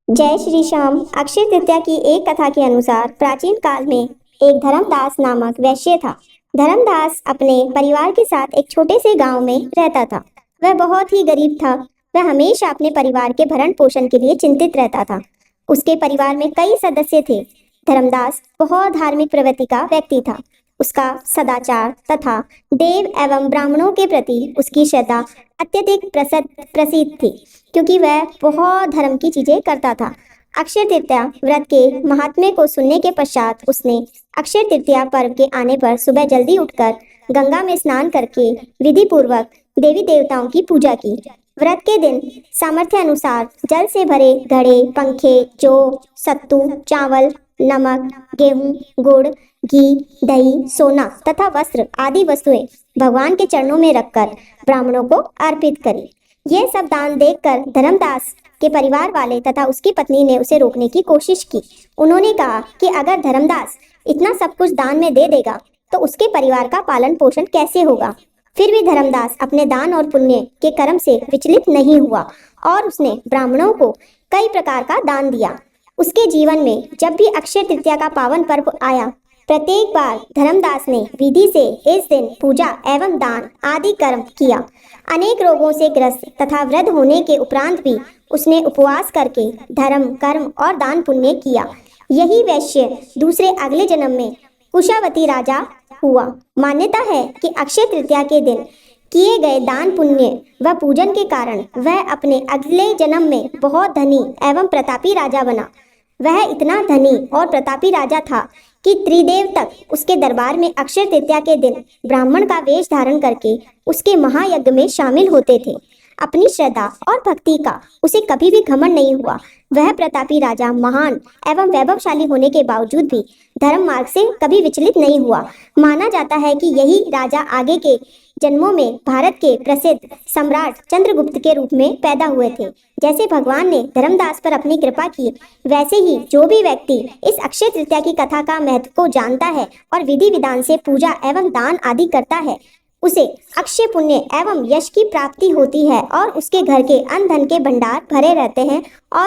जय श्री श्याम। अक्षय तृतीया की एक कथा के अनुसार प्राचीन काल में एक धर्मदास नामक वैश्य था। धर्मदास अपने परिवार के साथ एक छोटे से गांव में रहता था। वह बहुत ही गरीब था। वह हमेशा अपने परिवार के भरण पोषण के लिए चिंतित रहता था। उसके परिवार में कई सदस्य थे। धर्मदास बहुत धार्मिक प्रवृत्ति का व्यक्ति था। उसका सदाचार तथा देव एवं ब्राह्मणों के प्रति उसकी श्रद्धा अत्यधिक प्रसिद्ध थी, क्योंकि वह बहुत धर्म की चीजें करता था। अक्षय तृतीया व्रत के महात्म्य को सुनने के पश्चात उसने अक्षय तृतीया पर्व के आने पर सुबह जल्दी उठकर गंगा में स्नान करके विधि पूर्वक देवी देवताओं की पूजा की। व्रत के दिन सामर्थ्य अनुसार जल से भरे घड़े, पंखे, जौ, सत्तू, चावल, नमक, गेहूं, गुड़, घी, दही, सोना तथा वस्त्र आदि वस्तुएं भगवान के चरणों में रखकर ब्राह्मणों को अर्पित करी। ये सब दान देखकर धर्मदास के परिवार वाले तथा उसकी पत्नी ने उसे रोकने की कोशिश की। उन्होंने कहा कि अगर धर्मदास इतना सब कुछ दान में दे देगा तो उसके परिवार का पालन पोषण कैसे होगा। फिर भी धर्मदास अपने दान और पुण्य के कर्म से विचलित नहीं हुआ और उसने ब्राह्मणों को कई प्रकार का दान दिया। उसके जीवन में जब भी अक्षय तृतीया का पावन पर्व आया, प्रत्येक बार धर्मदास ने विधि से इस दिन पूजा एवं दान आदि कर्म किया। अनेक रोगों से ग्रस्त तथा वृद्ध होने के उपरांत भी उसने उपवास करके धर्म, कर्म और दान पुण्य किया। यही वैश्य दूसरे अगले जन्म में कुशावती राजा हुआ। मान्यता है कि अक्षय तृतीया के दिन किए गए दान पुण्य व पूजन के कारण वह अपने अगले जन्म में बहुत धनी एवं प्रतापी राजा बना। वह इतना धनी और प्रतापी राजा था कि त्रिदेव तक उसके दरबार में अक्षय तृतीया के दिन ब्राह्मण का वेश धारण करके उसके महायज्ञ में शामिल होते थे। अपनी श्रद्धा और भक्ति का उसे कभी भी घमंड नहीं हुआ। वह प्रतापी राजा महान एवं वैभवशाली होने के बावजूद भी धर्म मार्ग से कभी विचलित नहीं हुआ। माना जाता है कि यही राजा आगे के जन्मों में भारत के प्रसिद्ध सम्राट चंद्रगुप्त के रूप में पैदा हुए थे। जैसे भगवान ने धर्मदास पर अपनी कृपा की, वैसे ही जो भी व्यक्ति इस अक्षय तृतीया की कथा का महत्व को जानता है और विधि विधान से पूजा एवं दान आदि करता है, उसे अक्षय पुण्य एवं यश की प्राप्ति होती है और उसके घर के अन्न धन के भंडार भरे रहते हैं और